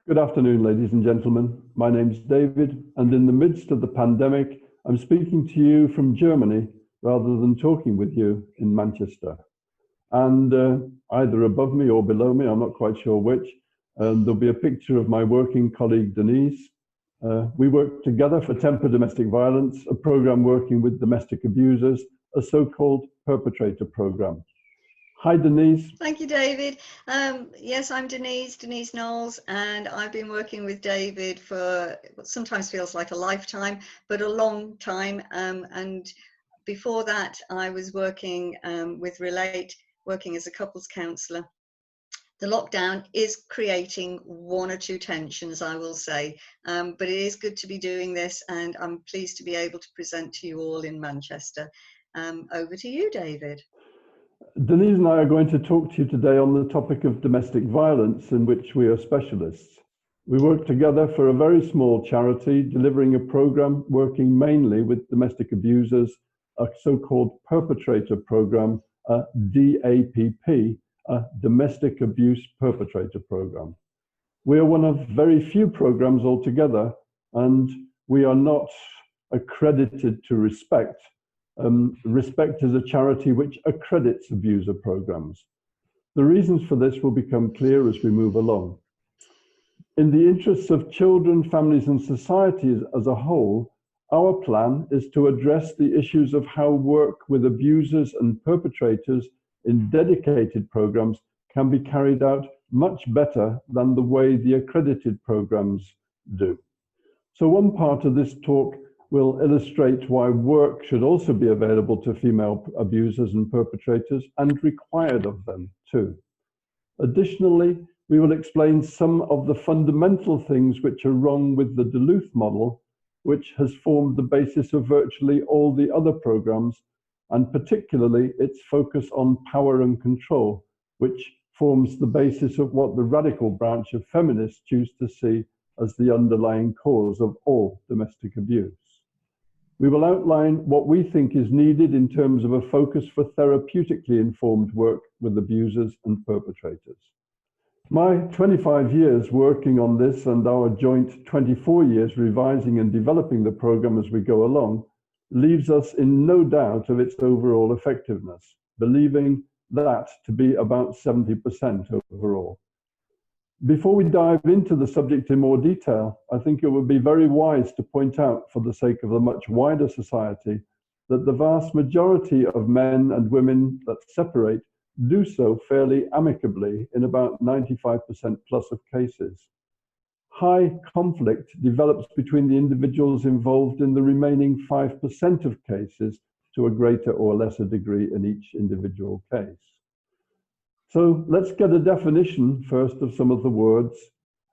Good afternoon, ladies and gentlemen. My name's David, and in the midst of the pandemic, I'm speaking to you from Germany rather than talking with you in Manchester. And either above me or below me, I'm not quite sure which, there'll be a picture of my working colleague, Denise. We work together for Temper Domestic Violence, a program working with domestic abusers, a so-called perpetrator program. Hi, Denise. Thank you, David. Yes, I'm Denise Knowles, and I've been working with David for what sometimes feels like a lifetime, but a long time. And before that, I was working with Relate, working as a couples counsellor. The lockdown is creating one or two tensions, I will say, but it is good to be doing this, and I'm pleased to be able to present to you all in Manchester. Over to you, David. Denise and I are going to talk to you today on the topic of domestic violence, in which we are specialists. We work together for a very small charity, delivering a program working mainly with domestic abusers, a so-called perpetrator program, a DAPP, a Domestic Abuse Perpetrator Program. We are one of very few programs altogether, and we are not accredited to Respect. Respect is a charity which accredits abuser programs. The reasons for this will become clear as we move along. In the interests of children, families, and society as a whole, our plan is to address the issues of how work with abusers and perpetrators in dedicated programs can be carried out much better than the way the accredited programs do. So one part of this talk will illustrate why work should also be available to female abusers and perpetrators, and required of them too. Additionally, we will explain some of the fundamental things which are wrong with the Duluth model, which has formed the basis of virtually all the other programs, and particularly its focus on power and control, which forms the basis of what the radical branch of feminists choose to see as the underlying cause of all domestic abuse. We will outline what we think is needed in terms of a focus for therapeutically informed work with abusers and perpetrators. My 25 years working on this, and our joint 24 years revising and developing the program as we go along, leaves us in no doubt of its overall effectiveness, believing that to be about 70% overall. Before we dive into the subject in more detail, I think it would be very wise to point out, for the sake of a much wider society, that the vast majority of men and women that separate do so fairly amicably in about 95% plus of cases. High conflict develops between the individuals involved in the remaining 5% of cases to a greater or lesser degree in each individual case. So let's get a definition first of some of the words.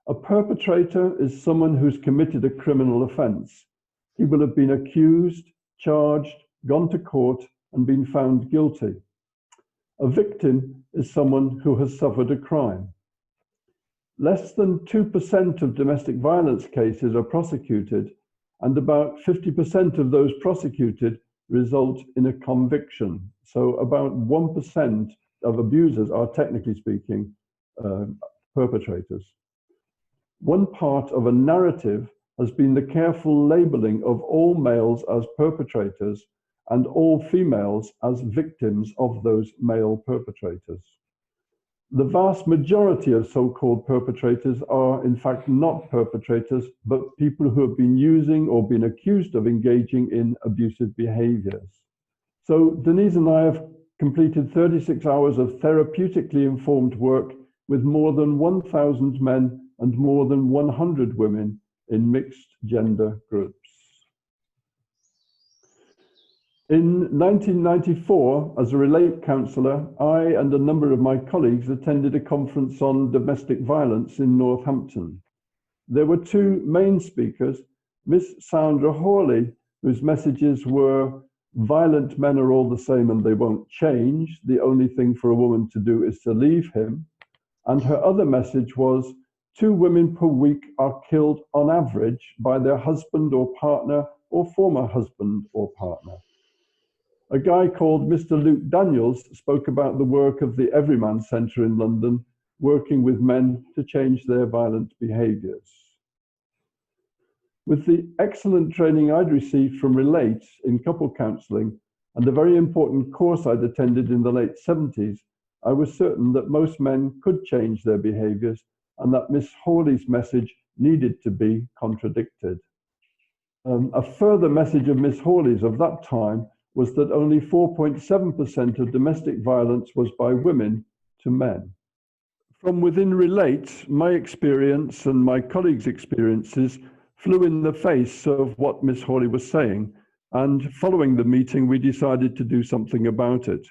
A perpetrator is someone who's committed a criminal offence. He will have been accused, charged, gone to court, and been found guilty. A victim is someone who has suffered a crime. Less than 2% of domestic violence cases are prosecuted, and about 50% of those prosecuted result in a conviction. So about 1% of abusers are, technically speaking, perpetrators. One part of a narrative has been the careful labeling of all males as perpetrators and all females as victims of those male perpetrators. The vast majority of so-called perpetrators are in fact not perpetrators, but people who have been using or been accused of engaging in abusive behaviours. So Denise and I have completed 36 hours of therapeutically informed work with more than 1,000 men and more than 100 women in mixed gender groups. In 1994, as a Relate counsellor, I and a number of my colleagues attended a conference on domestic violence in Northampton. There were two main speakers, Miss Sandra Hawley, whose messages were, violent men are all the same and they won't change. The only thing for a woman to do is to leave him. And her other message was, 2 women per week are killed on average by their husband or partner or former husband or partner. A guy called Mr. Luke Daniels spoke about the work of the Everyman Centre in London, working with men to change their violent behaviours. With the excellent training I'd received from Relate in couple counselling and a very important course I'd attended in the late 70s, I was certain that most men could change their behaviours and that Miss Hawley's message needed to be contradicted. A further message of Miss Hawley's of that time was that only 4.7% of domestic violence was by women to men. From within Relate, my experience and my colleagues' experiences flew in the face of what Miss Hawley was saying, and following the meeting, we decided to do something about it.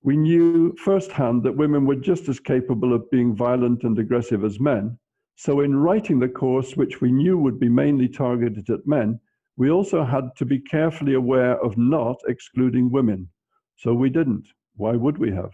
We knew firsthand that women were just as capable of being violent and aggressive as men, so in writing the course, which we knew would be mainly targeted at men, we also had to be carefully aware of not excluding women. So we didn't. Why would we have?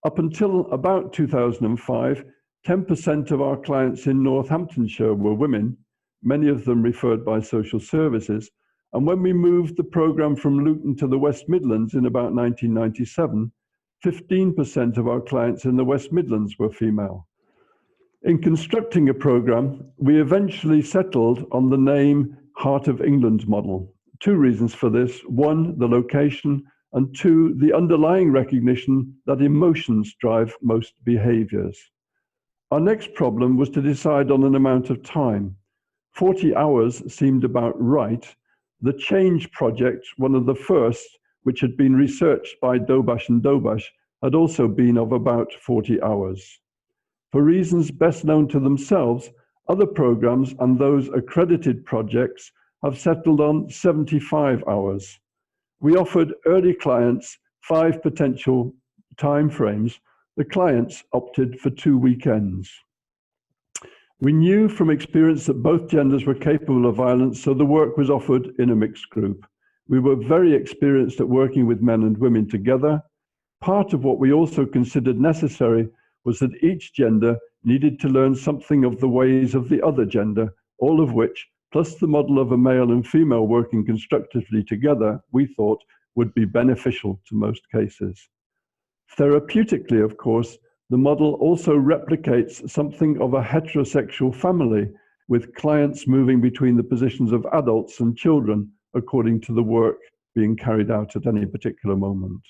Up until about 2005, 10% of our clients in Northamptonshire were women, many of them referred by social services. And when we moved the programme from Luton to the West Midlands in about 1997, 15% of our clients in the West Midlands were female. In constructing a programme, we eventually settled on the name Heart of England model. Two reasons for this: one, the location, and two, the underlying recognition that emotions drive most behaviours. Our next problem was to decide on an amount of time. 40 hours seemed about right. The Change project, one of the first, which had been researched by Dobash and Dobash, had also been of about 40 hours. For reasons best known to themselves, other programs and those accredited projects have settled on 75 hours. We offered early clients 5 potential timeframes. The clients opted for 2 weekends. We knew from experience that both genders were capable of violence, so the work was offered in a mixed group. We were very experienced at working with men and women together. Part of what we also considered necessary was that each gender needed to learn something of the ways of the other gender, all of which, plus the model of a male and female working constructively together, we thought would be beneficial to most cases. Therapeutically, of course, the model also replicates something of a heterosexual family, with clients moving between the positions of adults and children according to the work being carried out at any particular moment.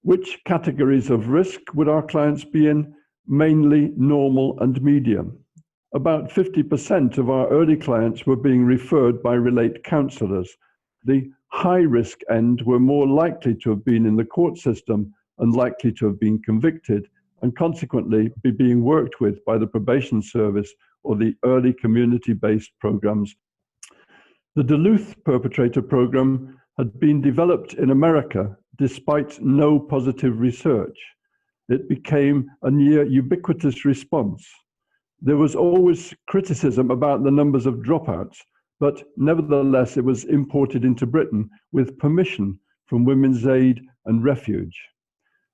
Which categories of risk would our clients be in? Mainly normal and medium. About 50% of our early clients were being referred by Relate counsellors. The high risk end were more likely to have been in the court system and likely to have been convicted, and consequently be being worked with by the probation service or the early community-based programs. The Duluth perpetrator program had been developed in America despite no positive research. It became a near ubiquitous response. There was always criticism about the numbers of dropouts, but nevertheless it was imported into Britain with permission from Women's Aid and Refuge.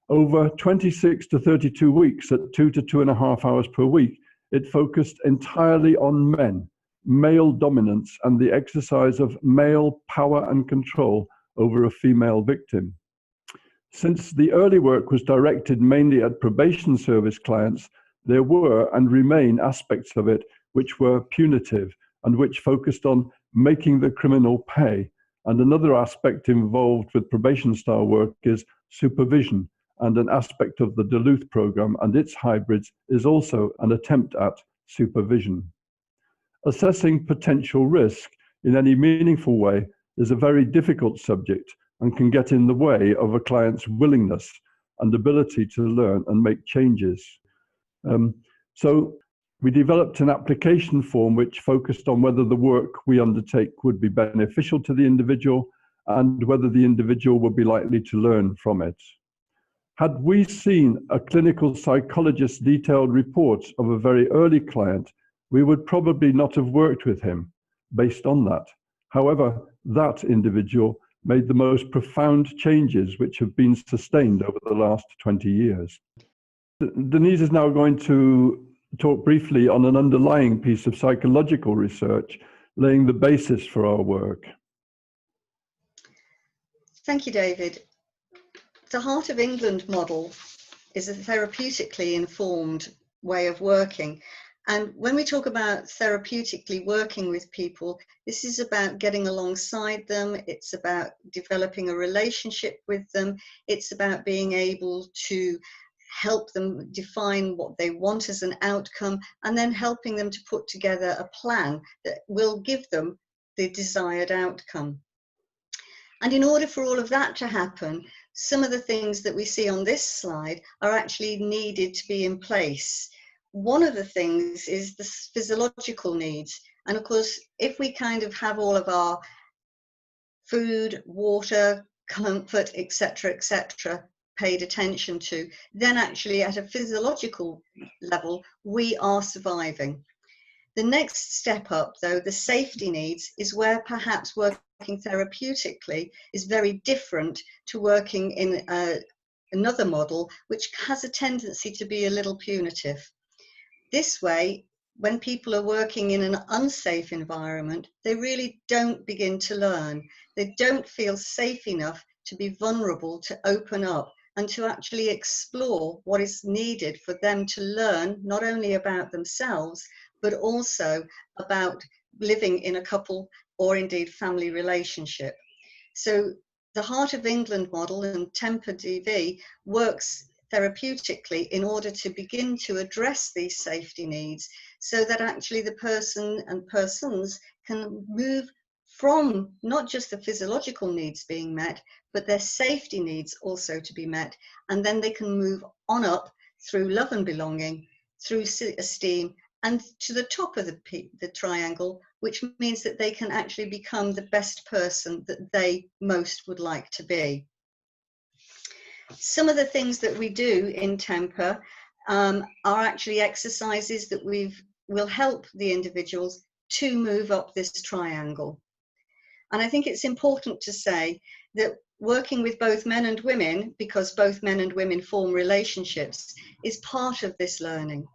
Over 26 to 32 weeks at 2 to 2.5 hours per week, it focused entirely on men, male dominance, and the exercise of male power and control over a female victim. Since the early work was directed mainly at probation service clients, there were and remain aspects of it which were punitive and which focused on making the criminal pay. And another aspect involved with probation style work is supervision, and an aspect of the Duluth program and its hybrids is also an attempt at supervision. Assessing potential risk in any meaningful way is a very difficult subject and can get in the way of a client's willingness and ability to learn and make changes. So we developed an application form which focused on whether the work we undertake would be beneficial to the individual and whether the individual would be likely to learn from it. Had we seen a clinical psychologist's detailed report of a very early client, we would probably not have worked with him based on that. However, that individual made the most profound changes which have been sustained over the last 20 years. Denise is now going to talk briefly on an underlying piece of psychological research, laying the basis for our work. Thank you, David. The Heart of England model is a therapeutically informed way of working. And when we talk about therapeutically working with people, this is about getting alongside them. It's about developing a relationship with them. It's about being able to help them define what they want as an outcome, and then helping them to put together a plan that will give them the desired outcome. And in order for all of that to happen, some of the things that we see on this slide are actually needed to be in place. One of the things is the physiological needs. And of course, if we kind of have all of our food, water, comfort, etc., paid attention to, then actually at a physiological level, we are surviving. The next step up, though, the safety needs, is where perhaps working therapeutically is very different to working in another model, which has a tendency to be a little punitive. This way, when people are working in an unsafe environment, they really don't begin to learn. They don't feel safe enough to be vulnerable, to open up, and to actually explore what is needed for them to learn not only about themselves, but also about living in a couple or indeed family relationship. So the Heart of England model and Temper DV works therapeutically in order to begin to address these safety needs, so that actually the person and persons can move from not just the physiological needs being met, but their safety needs also to be met. And then they can move on up through love and belonging, through esteem, and to the top of the triangle, which means that they can actually become the best person that they most would like to be. Some of the things that we do in Temper are actually exercises that will help the individuals to move up this triangle. And I think it's important to say that working with both men and women, because both men and women form relationships, is part of this learning.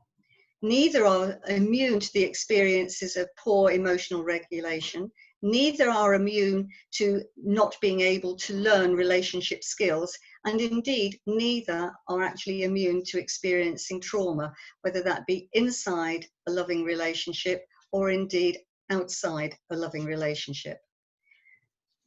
Neither are immune to the experiences of poor emotional regulation. Neither are immune to not being able to learn relationship skills. And indeed, neither are actually immune to experiencing trauma, whether that be inside a loving relationship or indeed outside a loving relationship.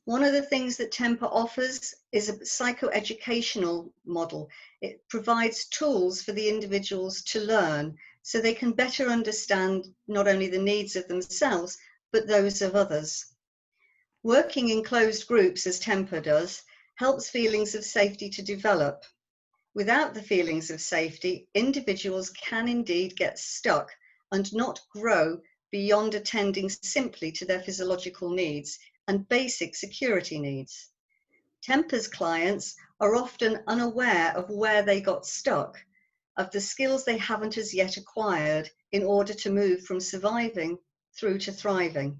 One of the things that Temper offers is a psychoeducational model. It provides tools for the individuals to learn so they can better understand not only the needs of themselves, but those of others. Working in closed groups, as Temper does, helps feelings of safety to develop. Without the feelings of safety, individuals can indeed get stuck and not grow beyond attending simply to their physiological needs and basic security needs. Temper's clients are often unaware of where they got stuck, of the skills they haven't as yet acquired in order to move from surviving through to thriving.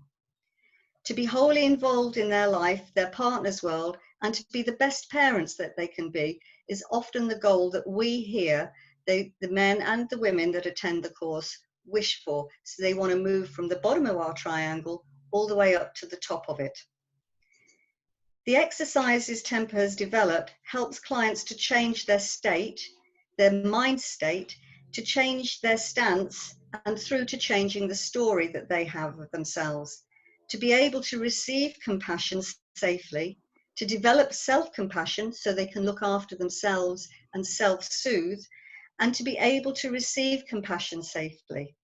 To be wholly involved in their life, their partner's world, and to be the best parents that they can be is often the goal that we here, the men and the women that attend the course, wish for. So they want to move from the bottom of our triangle all the way up to the top of it. The exercises Temper has developed helps clients to change their state, their mind state, to change their stance, and through to changing the story that they have of themselves, to be able to receive compassion safely, to develop self-compassion so they can look after themselves and self-soothe, and to be able to receive compassion safely.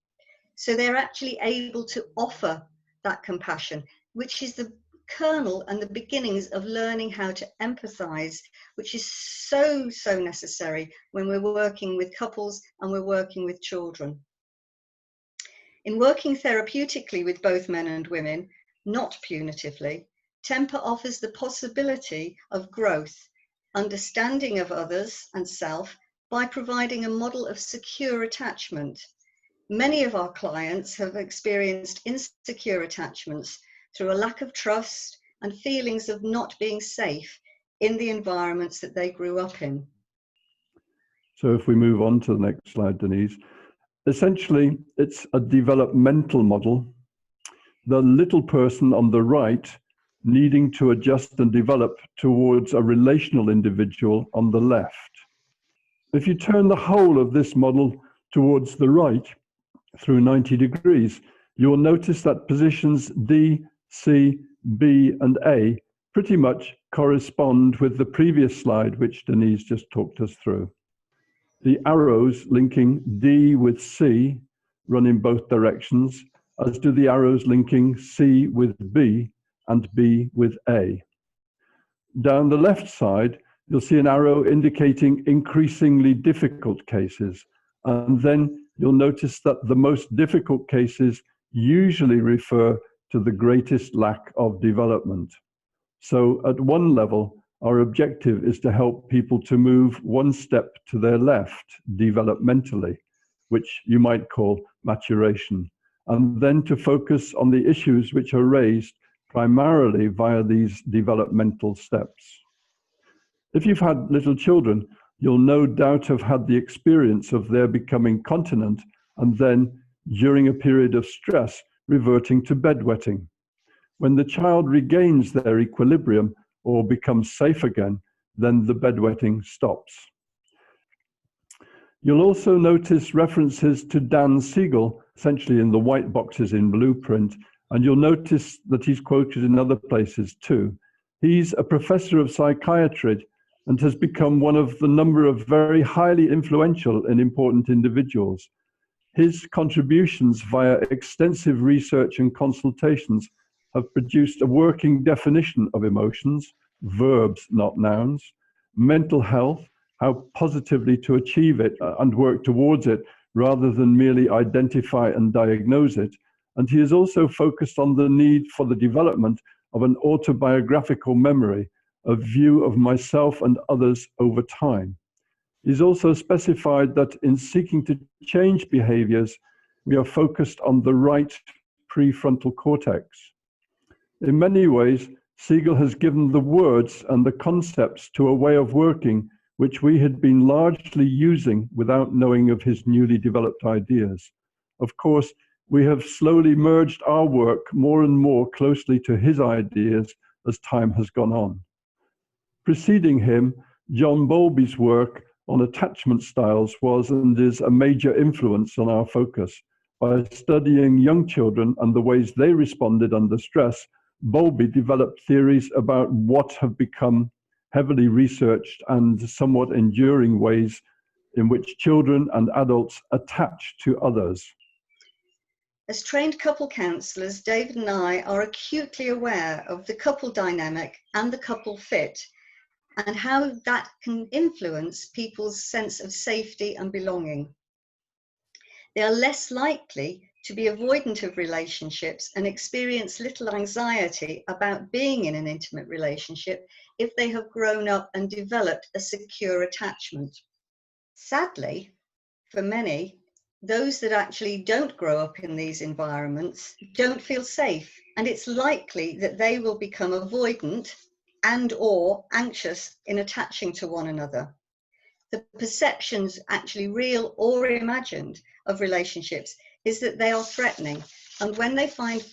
So they're actually able to offer that compassion, which is the kernel and the beginnings of learning how to empathize, which is so necessary when we're working with couples and we're working with children. In working therapeutically with both men and women, not punitively, Temper offers the possibility of growth, understanding of others and self by providing a model of secure attachment. Many of our clients have experienced insecure attachments through a lack of trust and feelings of not being safe in the environments that they grew up in. So if we move on to the next slide, Denise, essentially it's a developmental model. The little person on the right needing to adjust and develop towards a relational individual on the left. If you turn the whole of this model towards the right through 90 degrees, you will notice that positions D, C, B, and A pretty much correspond with the previous slide, which Denise just talked us through. The arrows linking D with C run in both directions, as do the arrows linking C with B and B with A. Down the left side, you'll see an arrow indicating increasingly difficult cases, and then you'll notice that the most difficult cases usually refer to the greatest lack of development. So at one level, our objective is to help people to move one step to their left developmentally, which you might call maturation, and then to focus on the issues which are raised primarily via these developmental steps. If you've had little children, you'll no doubt have had the experience of their becoming continent and then, during a period of stress, reverting to bedwetting. When the child regains their equilibrium or becomes safe again, then the bedwetting stops. You'll also notice references to Dan Siegel, essentially in the white boxes in Blueprint, and you'll notice that he's quoted in other places too. He's a professor of psychiatry and has become one of the number of very highly influential and important individuals. His contributions via extensive research and consultations have produced a working definition of emotions, verbs, not nouns, mental health, how positively to achieve it and work towards it rather than merely identify and diagnose it. And he has also focused on the need for the development of an autobiographical memory, a view of myself and others over time. He's also specified that in seeking to change behaviors, we are focused on the right prefrontal cortex. In many ways, Siegel has given the words and the concepts to a way of working which we had been largely using without knowing of his newly developed ideas. Of course, we have slowly merged our work more and more closely to his ideas as time has gone on. Preceding him, John Bowlby's work on attachment styles was and is a major influence on our focus. By studying young children and the ways they responded under stress, Bowlby developed theories about what have become heavily researched and somewhat enduring ways in which children and adults attach to others. As trained couple counsellors, David and I are acutely aware of the couple dynamic and the couple fit, and how that can influence people's sense of safety and belonging. They are less likely to be avoidant of relationships and experience little anxiety about being in an intimate relationship if they have grown up and developed a secure attachment. Sadly, for many, those that actually don't grow up in these environments don't feel safe, and it's likely that they will become avoidant and or anxious in attaching to one another. The perceptions, actually real or imagined, of relationships is that they are threatening, and when they find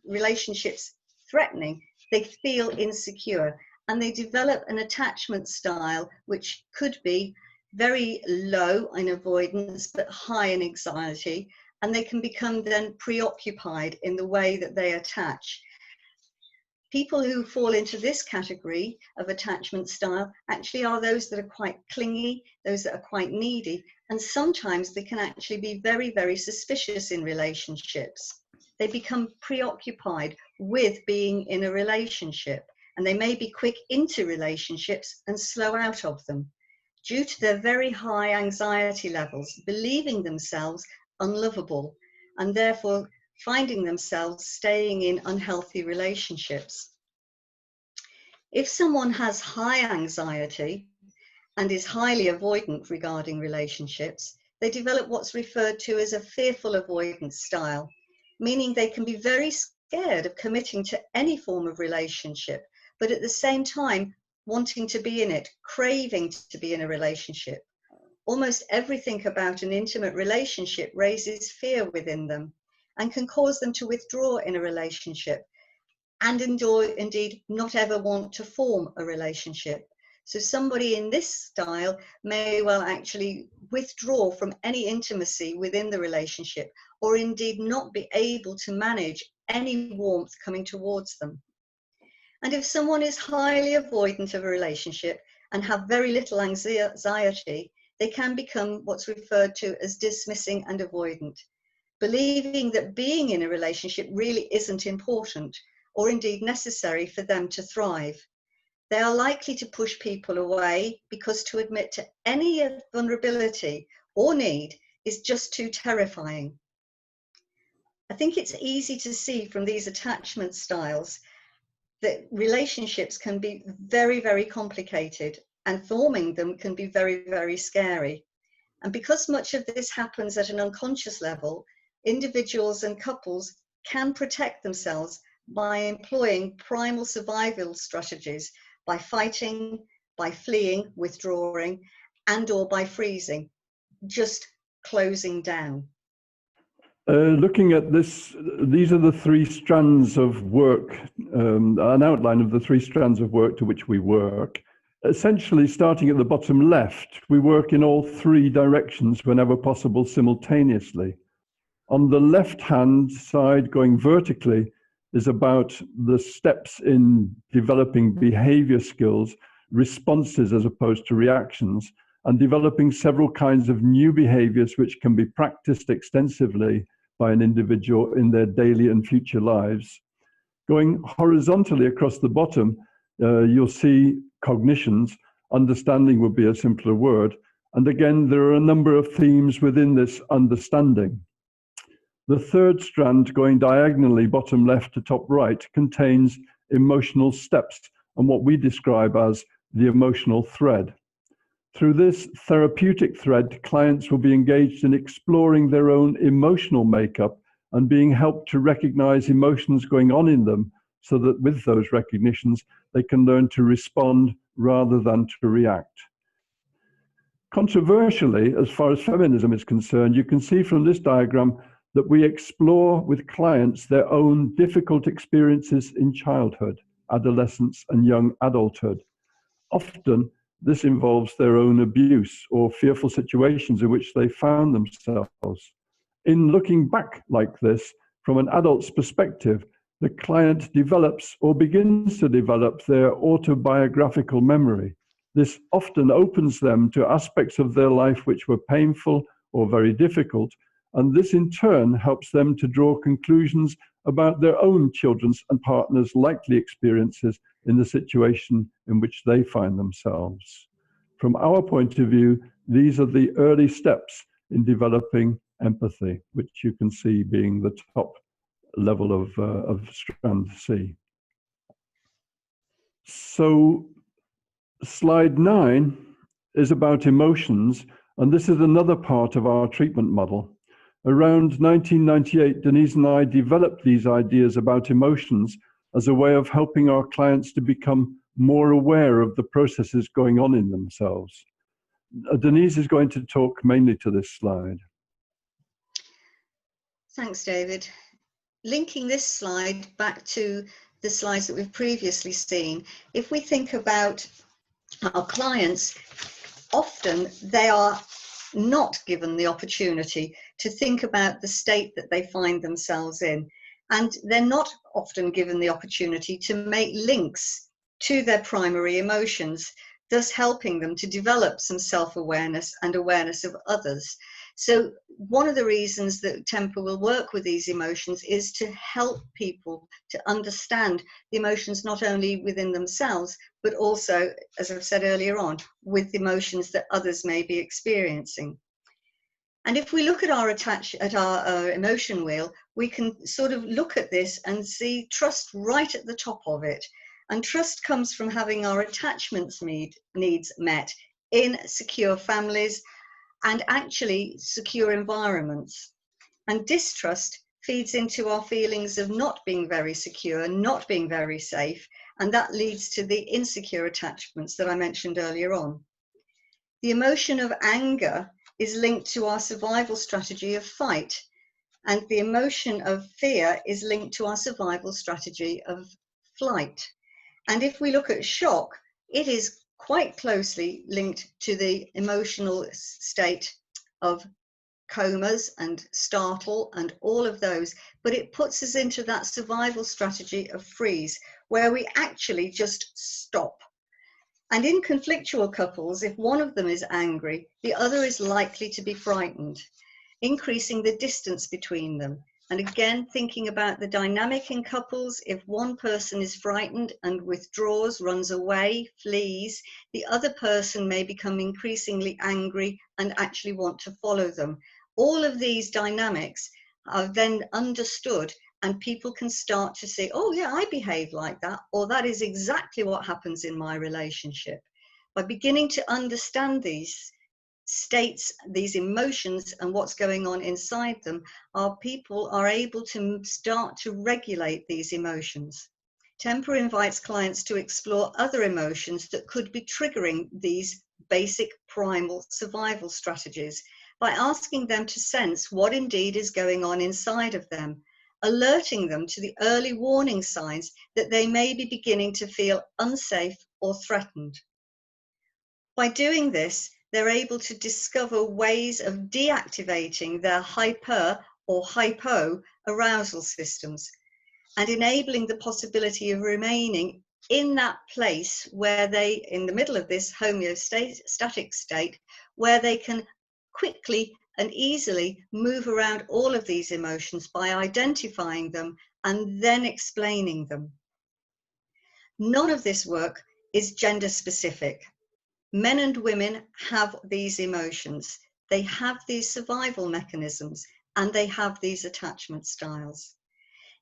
relationships threatening, they feel insecure and they develop an attachment style which could be very low in avoidance but high in anxiety, and they can become then preoccupied in the way that they attach. People who fall into this category of attachment style actually are those that are quite clingy, those that are quite needy, and sometimes they can actually be very, very suspicious in relationships. They become preoccupied with being in a relationship, and they may be quick into relationships and slow out of them due to their very high anxiety levels, believing themselves unlovable, and therefore finding themselves staying in unhealthy relationships. If someone has high anxiety and is highly avoidant regarding relationships, they develop what's referred to as a fearful avoidance style, meaning they can be very scared of committing to any form of relationship, but at the same time wanting to be in it, craving to be in a relationship. Almost everything about an intimate relationship raises fear within them and can cause them to withdraw in a relationship and indeed not ever want to form a relationship. So somebody in this style may well actually withdraw from any intimacy within the relationship, or indeed not be able to manage any warmth coming towards them. And if someone is highly avoidant of a relationship and have very little anxiety, they can become what's referred to as dismissing and avoidant, believing that being in a relationship really isn't important or indeed necessary for them to thrive. They are likely to push people away because to admit to any vulnerability or need is just too terrifying. I think it's easy to see from these attachment styles that relationships can be very, very complicated, and forming them can be very, very scary. And because much of this happens at an unconscious level, individuals and couples can protect themselves by employing primal survival strategies, by fighting, by fleeing, withdrawing, and or by freezing, just closing down. Looking at this, these are the three strands of work, an outline of the three strands of work to which we work. Essentially, starting at the bottom left, we work in all three directions whenever possible simultaneously. On the left-hand side, going vertically, is about the steps in developing behavior skills, responses as opposed to reactions, and developing several kinds of new behaviors which can be practiced extensively by an individual in their daily and future lives. Going horizontally across the bottom, you'll see cognitions. Understanding would be a simpler word. And again, there are a number of themes within this understanding. The third strand, going diagonally bottom left to top right, contains emotional steps and what we describe as the emotional thread. Through this therapeutic thread, clients will be engaged in exploring their own emotional makeup and being helped to recognize emotions going on in them, so that with those recognitions, they can learn to respond rather than to react. Controversially, as far as feminism is concerned, you can see from this diagram that we explore with clients their own difficult experiences in childhood, adolescence, and young adulthood. Often, this involves their own abuse or fearful situations in which they found themselves. In looking back like this, from an adult's perspective, the client develops or begins to develop their autobiographical memory. This often opens them to aspects of their life which were painful or very difficult, and this in turn helps them to draw conclusions about their own children's and partners' likely experiences in the situation in which they find themselves. From our point of view, these are the early steps in developing empathy, which you can see being the top level of strand C. So slide 9 is about emotions, and this is another part of our treatment model. Around 1998, Denise and I developed these ideas about emotions as a way of helping our clients to become more aware of the processes going on in themselves. Denise is going to talk mainly to this slide. Thanks, David. Linking this slide back to the slides that we've previously seen, if we think about our clients, often they are not given the opportunity to think about the state that they find themselves in. And they're not often given the opportunity to make links to their primary emotions, thus helping them to develop some self-awareness and awareness of others. So one of the reasons that Temper will work with these emotions is to help people to understand the emotions not only within themselves, but also, as I've said earlier on, with the emotions that others may be experiencing. And if we look at our emotion wheel, we can sort of look at this and see trust right at the top of it. And trust comes from having our attachments needs met in secure families and actually secure environments. And distrust feeds into our feelings of not being very secure, not being very safe, and that leads to the insecure attachments that I mentioned earlier on. The emotion of anger is linked to our survival strategy of fight, and the emotion of fear is linked to our survival strategy of flight. And if we look at shock, it is quite closely linked to the emotional state of comas and startle and all of those, but it puts us into that survival strategy of freeze, where we actually just stop. And in conflictual couples, if one of them is angry, the other is likely to be frightened, increasing the distance between them. And again, thinking about the dynamic in couples, if one person is frightened and withdraws, runs away, flees, the other person may become increasingly angry and actually want to follow them. All of these dynamics are then understood, and people can start to say, oh yeah, I behave like that, or that is exactly what happens in my relationship. By beginning to understand these states, these emotions, and what's going on inside them, our people are able to start to regulate these emotions. Temper invites clients to explore other emotions that could be triggering these basic primal survival strategies by asking them to sense what indeed is going on inside of them, alerting them to the early warning signs that they may be beginning to feel unsafe or threatened. By doing this, they're able to discover ways of deactivating their hyper or hypo arousal systems and enabling the possibility of remaining in that place where they, in the middle of this homeostatic state, where they can quickly and easily move around all of these emotions by identifying them and then explaining them. None of this work is gender specific. Men and women have these emotions. They have these survival mechanisms, and they have these attachment styles.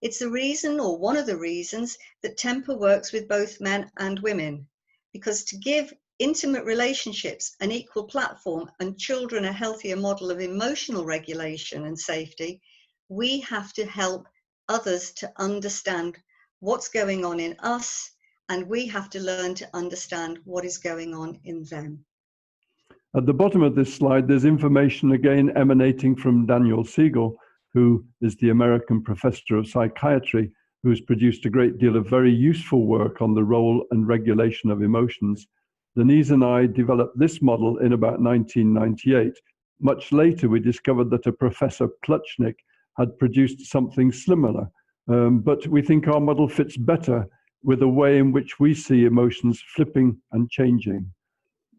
It's the reason, or one of the reasons, that temper works with both men and women, because to give intimate relationships an equal platform and children a healthier model of emotional regulation and safety, we have to help others to understand what's going on in us, and we have to learn to understand what is going on in them. At the bottom of this slide, there's information again emanating from Daniel Siegel, who is the American professor of psychiatry, who has produced a great deal of very useful work on the role and regulation of emotions. Denise and I developed this model in about 1998. Much later, we discovered that a Professor Plutchnik had produced something similar, but we think our model fits better with the way in which we see emotions flipping and changing.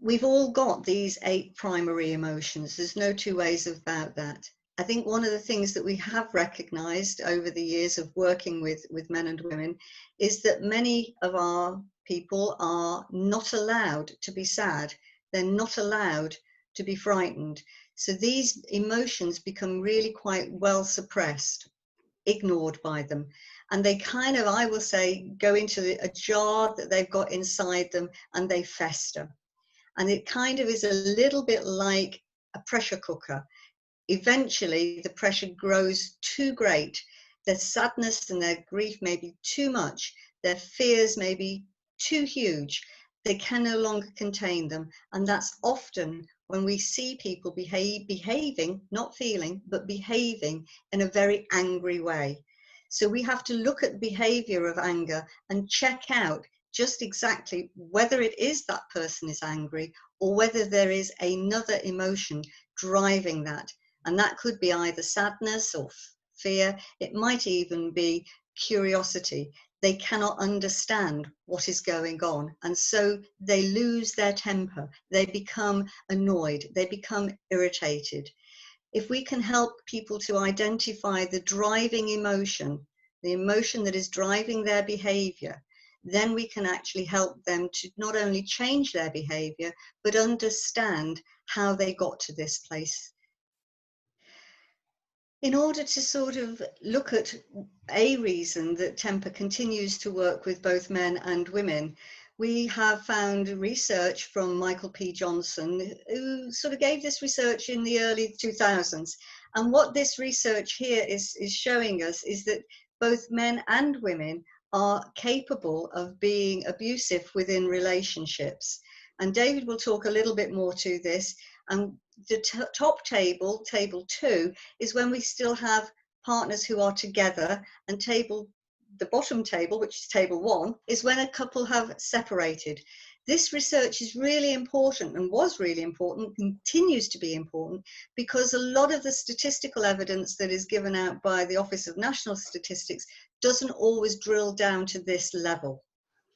We've all got these 8 primary emotions. There's no two ways about that. I think one of the things that we have recognized over the years of working with men and women is that many of our people are not allowed to be sad. They're not allowed to be frightened. So these emotions become really quite well suppressed, ignored by them. And they kind of, I will say, go into a jar that they've got inside them, and they fester. And it kind of is a little bit like a pressure cooker. Eventually, the pressure grows too great. Their sadness and their grief may be too much. Their fears may be too huge. They can no longer contain them. And that's often when we see people behaving, not feeling, but behaving in a very angry way. So we have to look at the behavior of anger and check out just exactly whether it is that person is angry or whether there is another emotion driving that. And that could be either sadness or fear. It might even be curiosity. They cannot understand what is going on. And so they lose their temper. They become annoyed. They become irritated. If we can help people to identify the driving emotion, the emotion that is driving their behavior, then we can actually help them to not only change their behavior, but understand how they got to this place. In order to sort of look at a reason that temper continues to work with both men and women, we have found research from Michael P. Johnson, who sort of gave this research in the early 2000s. And what this research here is showing us is that both men and women are capable of being abusive within relationships. And David will talk a little bit more to this. And the top table, table 2, is when we still have partners who are together, and the bottom table, which is table 1, is when a couple have separated. This research is really important, and was really important, continues to be important, because a lot of the statistical evidence that is given out by the Office of National Statistics doesn't always drill down to this level.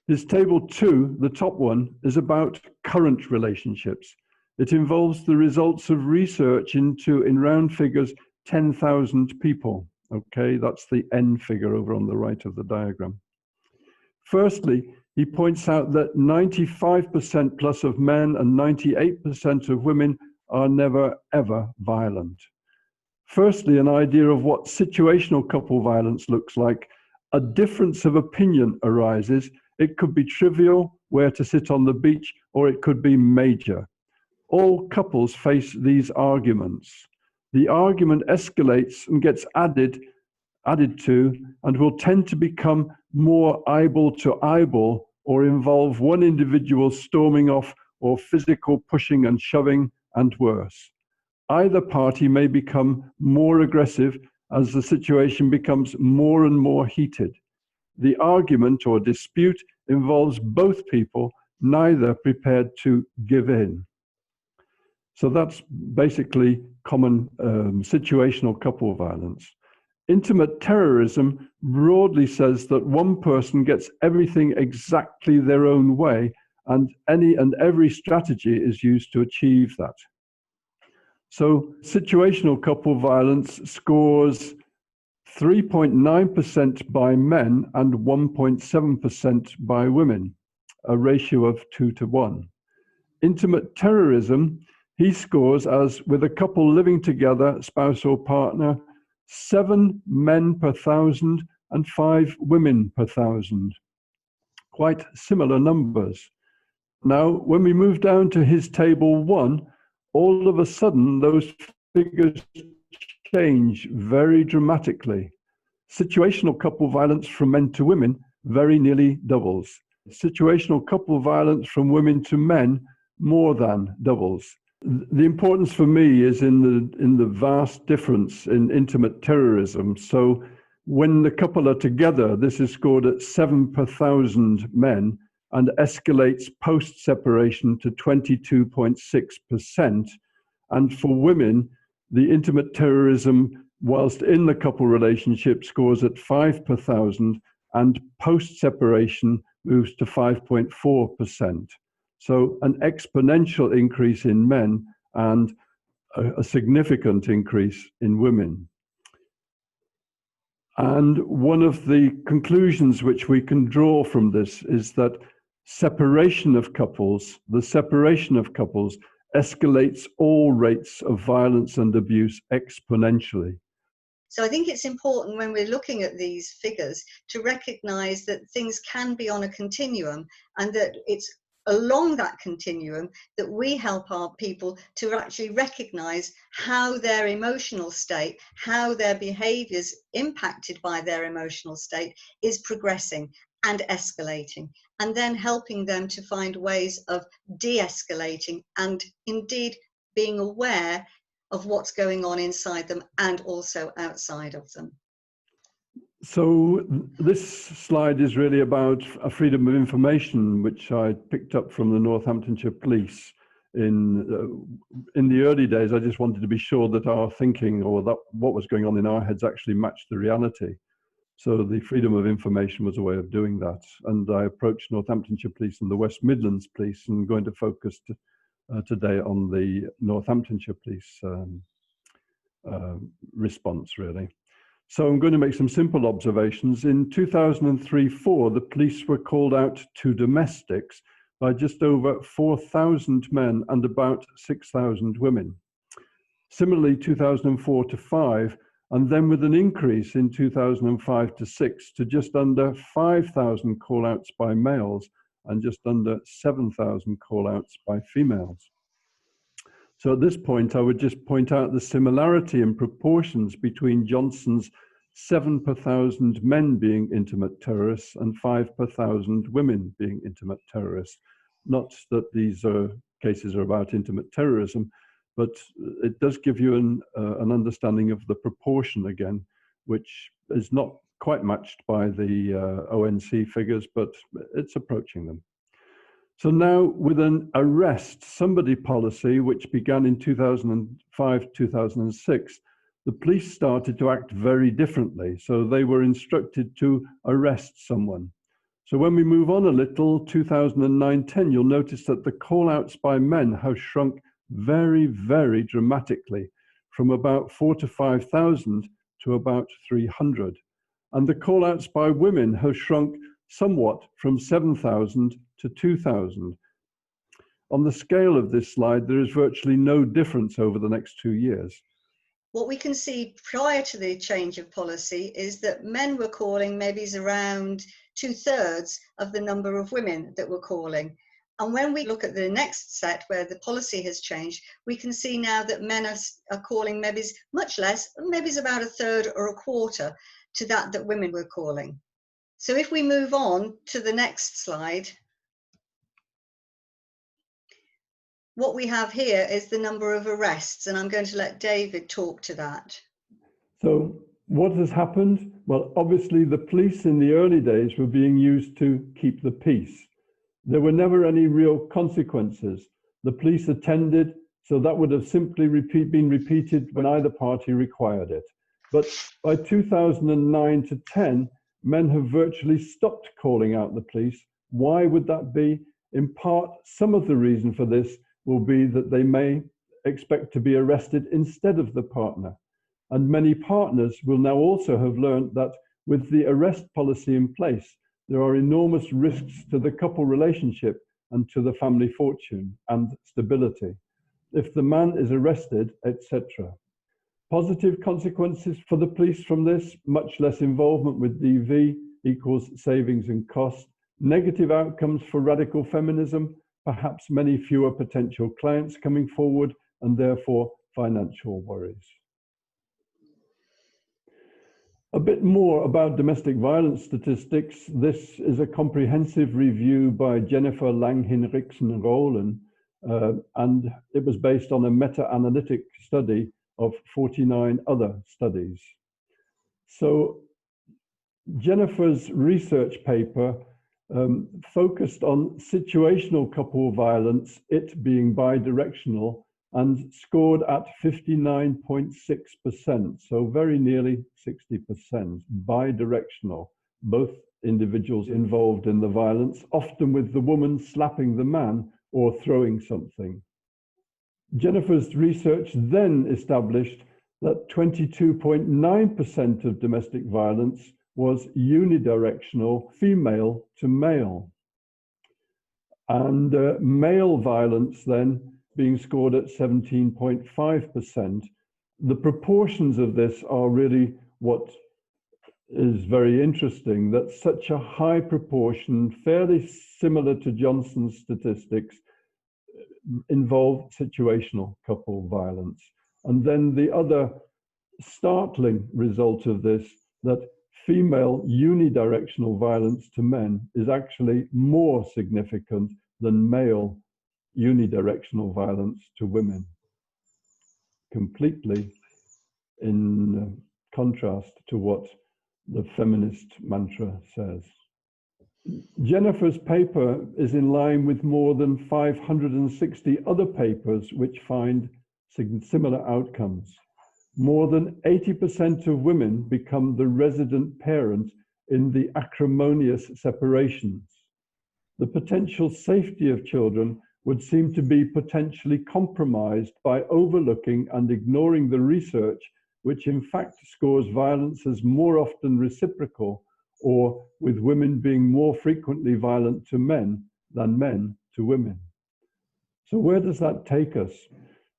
This table 2, the top one, is about current relationships. It involves the results of research into, in round figures, 10,000 people. Okay, that's the N figure over on the right of the diagram. Firstly, he points out that 95% plus of men and 98% of women are never, ever violent. Firstly, an idea of what situational couple violence looks like. A difference of opinion arises. It could be trivial, where to sit on the beach, or it could be major. All couples face these arguments. The argument escalates and gets added to, and will tend to become more eyeball to eyeball, or involve one individual storming off, or physical pushing and shoving, and worse. Either party may become more aggressive as the situation becomes more and more heated. The argument or dispute involves both people, neither prepared to give in. So that's basically common situational couple violence. Intimate terrorism broadly says that one person gets everything exactly their own way, and any and every strategy is used to achieve that. So situational couple violence scores 3.9% by men and 1.7% by women, a ratio of 2 to 1. Intimate terrorism, he scores as, with a couple living together, spouse or partner, 7 men per 1,000 and 5 women per 1,000. Quite similar numbers. Now, when we move down to his table 1, all of a sudden those figures change very dramatically. Situational couple violence from men to women very nearly doubles. Situational couple violence from women to men more than doubles. The importance for me is in the vast difference in intimate terrorism. So when the couple are together, this is scored at 7 per 1,000 men and escalates post-separation to 22.6%. And for women, the intimate terrorism, whilst in the couple relationship, scores at 5 per 1,000, and post-separation moves to 5.4%. So an exponential increase in men and a significant increase in women. And one of the conclusions which we can draw from this is that the separation of couples escalates all rates of violence and abuse exponentially. So I think it's important when we're looking at these figures to recognize that things can be on a continuum, and that it's along that continuum that we help our people to actually recognize how their emotional state, how their behaviors impacted by their emotional state is progressing and escalating, and then helping them to find ways of de-escalating and indeed being aware of what's going on inside them and also outside of them. So this slide is really about a freedom of information, which I picked up from the Northamptonshire Police. In the early days, I just wanted to be sure that our thinking, or that what was going on in our heads, actually matched the reality. So the freedom of information was a way of doing that. And I approached Northamptonshire Police and the West Midlands Police, and I'm going to focus today on the Northamptonshire Police response, really. So I'm going to make some simple observations. In 2003-04, the police were called out to domestics by just over 4,000 men and about 6,000 women. Similarly, 2004-05, and then with an increase in 2005-06 to just under 5,000 call-outs by males and just under 7,000 call-outs by females. So at this point, I would just point out the similarity in proportions between Johnson's 7 per 1,000 men being intimate terrorists and 5 per 1,000 women being intimate terrorists. Not that these cases are about intimate terrorism, but it does give you an understanding of the proportion again, which is not quite matched by the ONC figures, but it's approaching them. So now with an arrest somebody policy, which began in 2005, 2006, the police started to act very differently. So they were instructed to arrest someone. So when we move on a little, 2009-10, you'll notice that the call-outs by men have shrunk very, very dramatically, from about 4,000 to 5,000 to about 300. And the call-outs by women have shrunk somewhat from 7,000 to 2,000. On the scale of this slide, there is virtually no difference over the next 2 years. What we can see prior to the change of policy is that men were calling maybe around 2/3 of the number of women that were calling. And when we look at the next set where the policy has changed, we can see now that men are calling maybe much less, maybe about 1/3 or 1/4 to that women were calling. So if we move on to the next slide, what we have here is the number of arrests, and I'm going to let David talk to that. So what has happened? Well, obviously the police in the early days were being used to keep the peace. There were never any real consequences. The police attended, so that would have simply been repeated when either party required it. But by 2009 to 10, men have virtually stopped calling out the police. Why would that be? In part, some of the reason for this will be that they may expect to be arrested instead of the partner. And many partners will now also have learned that with the arrest policy in place, there are enormous risks to the couple relationship and to the family fortune and stability if the man is arrested, etc. Positive consequences for the police from this: much less involvement with DV equals savings and cost. Negative outcomes for radical feminism, perhaps many fewer potential clients coming forward, and therefore financial worries. A bit more about domestic violence statistics. This is a comprehensive review by Jennifer Lang-Hinrichsen-Rohlen, and it was based on a meta-analytic study of 49 other studies. So Jennifer's research paper focused on situational couple violence, it being bi-directional, and scored at 59.6%, so very nearly 60%, bi-directional, both individuals involved in the violence, often with the woman slapping the man or throwing something. Jennifer's research then established that 22.9% of domestic violence was unidirectional, female to male. And male violence then being scored at 17.5%. The proportions of this are really what is very interesting, that such a high proportion, fairly similar to Johnson's statistics, involve situational couple violence. And then the other startling result of this, that female unidirectional violence to men is actually more significant than male unidirectional violence to women, completely in contrast to what the feminist mantra says. Jennifer's paper is in line with more than 560 other papers which find similar outcomes. More than 80% of women become the resident parent in the acrimonious separations. The potential safety of children would seem to be potentially compromised by overlooking and ignoring the research, which in fact scores violence as more often reciprocal, or with women being more frequently violent to men than men to women. So where does that take us?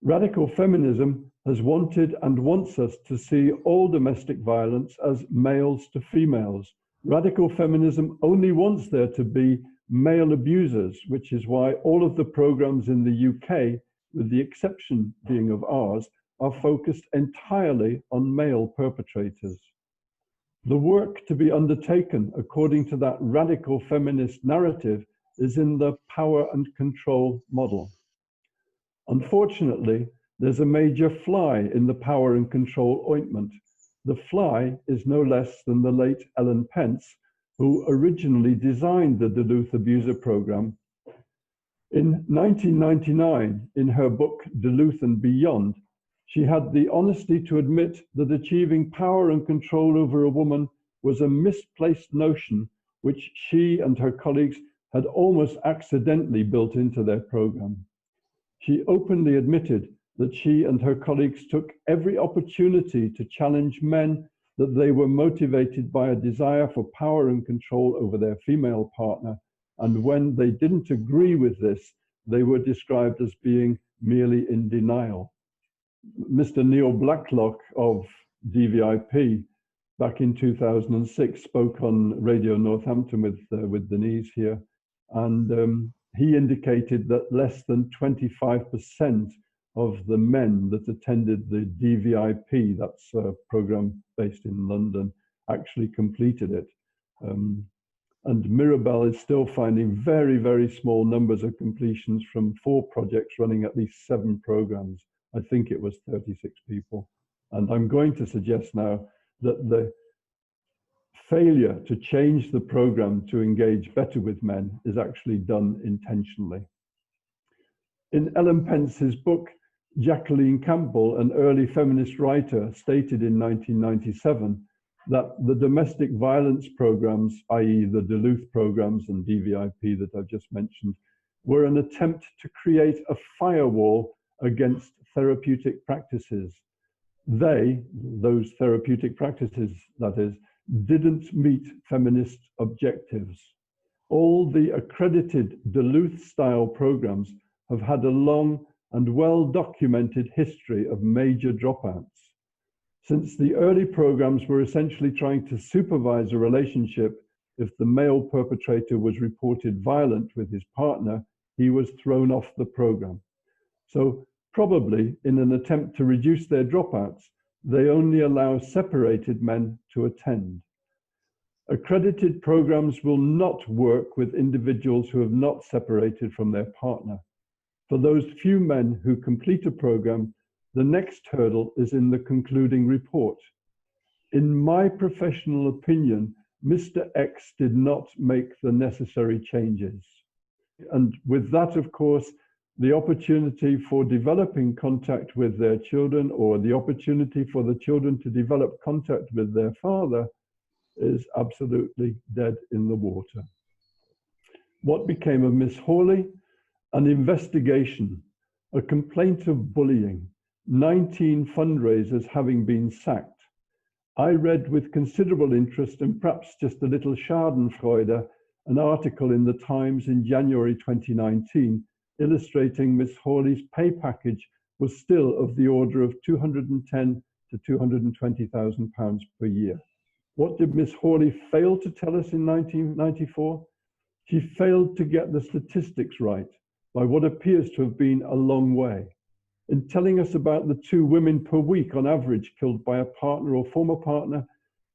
Radical feminism has wanted and wants us to see all domestic violence as males to females. Radical feminism only wants there to be male abusers, which is why all of the programs in the UK, with the exception being of ours, are focused entirely on male perpetrators. The work to be undertaken according to that radical feminist narrative is in the power and control model. Unfortunately, there's a major fly in the power and control ointment. The fly is no less than the late Ellen Pence, who originally designed the Duluth Abuser Program. In 1999, in her book Duluth and Beyond, she had the honesty to admit that achieving power and control over a woman was a misplaced notion which she and her colleagues had almost accidentally built into their program. She openly admitted that she and her colleagues took every opportunity to challenge men that they were motivated by a desire for power and control over their female partner, and when they didn't agree with this, they were described as being merely in denial. Mr. Neil Blacklock of DVIP back in 2006 spoke on Radio Northampton with Denise here, and he indicated that less than 25% of the men that attended the DVIP, that's a program based in London, actually completed it. And Mirabel is still finding very, very small numbers of completions from 4 projects running at least 7 programs. I think it was 36 people. And I'm going to suggest now that the failure to change the program to engage better with men is actually done intentionally. In Ellen Pence's book, Jacqueline Campbell, an early feminist writer, stated in 1997 that the domestic violence programs, i.e. the Duluth programs and DVIP that I've just mentioned, were an attempt to create a firewall against therapeutic practices. Those therapeutic practices, that is, didn't meet feminist objectives. All the accredited Duluth-style programs have had a long and well-documented history of major dropouts. Since the early programs were essentially trying to supervise a relationship, if the male perpetrator was reported violent with his partner, he was thrown off the program. So probably in an attempt to reduce their dropouts, they only allow separated men to attend. Accredited programs will not work with individuals who have not separated from their partner. For those few men who complete a program, the next hurdle is in the concluding report. In my professional opinion, Mr. X did not make the necessary changes. And with that, of course, the opportunity for developing contact with their children, or the opportunity for the children to develop contact with their father, is absolutely dead in the water. What became of Miss Hawley? An investigation, a complaint of bullying, 19 fundraisers having been sacked. I read with considerable interest and perhaps just a little schadenfreude an article in the Times in January 2019 illustrating Miss Hawley's pay package was still of the order of £210,000 to £220,000 per year. What did Miss Hawley fail to tell us in 1994? She failed to get the statistics right by what appears to have been a long way. In telling us about the 2 women per week on average killed by a partner or former partner,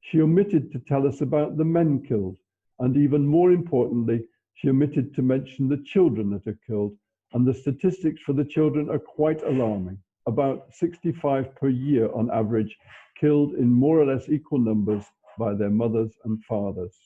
she omitted to tell us about the men killed. And even more importantly, she omitted to mention the children that are killed. And the statistics for the children are quite alarming. About 65 per year on average, killed in more or less equal numbers by their mothers and fathers.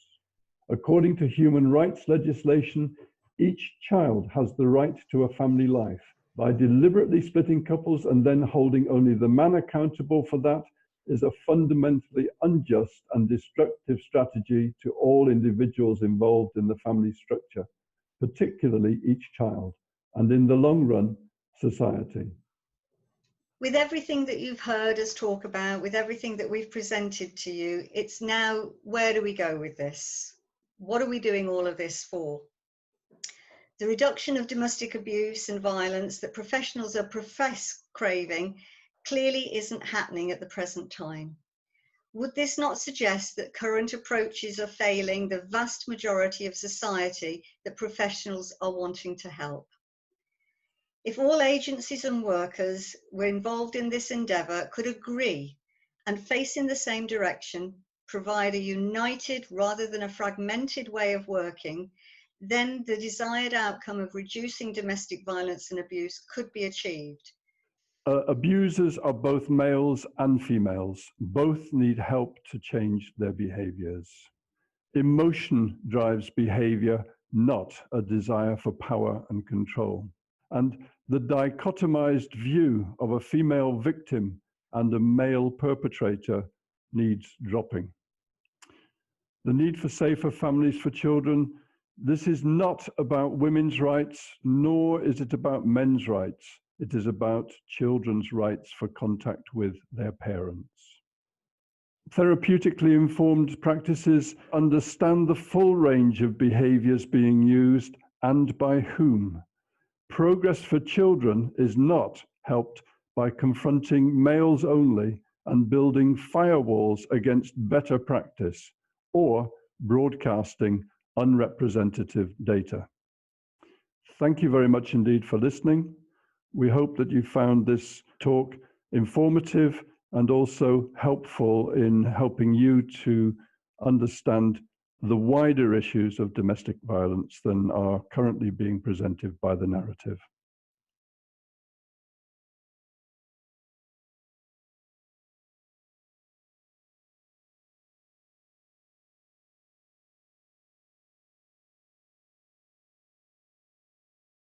According to human rights legislation, each child has the right to a family life. By deliberately splitting couples and then holding only the man accountable for that is a fundamentally unjust and destructive strategy to all individuals involved in the family structure, particularly each child, and in the long run, society. With everything that you've heard us talk about, with everything that we've presented to you, it's now, where do we go with this? What are we doing all of this for? The reduction of domestic abuse and violence that professionals are craving clearly isn't happening at the present time. Would this not suggest that current approaches are failing the vast majority of society that professionals are wanting to help? If all agencies and workers were involved in this endeavour could agree and face in the same direction, provide a united rather than a fragmented way of working, then the desired outcome of reducing domestic violence and abuse could be achieved. Abusers are both males and females. Both need help to change their behaviours. Emotion drives behaviour, not a desire for power and control. And the dichotomized view of a female victim and a male perpetrator needs dropping. The need for safer families for children. This is not about women's rights, nor is it about men's rights. It is about children's rights for contact with their parents. Therapeutically informed practices understand the full range of behaviours being used and by whom. Progress for children is not helped by confronting males only and building firewalls against better practice or broadcasting unrepresentative data. Thank you very much indeed for listening. We hope that you found this talk informative and also helpful in helping you to understand the wider issues of domestic violence than are currently being presented by the narrative.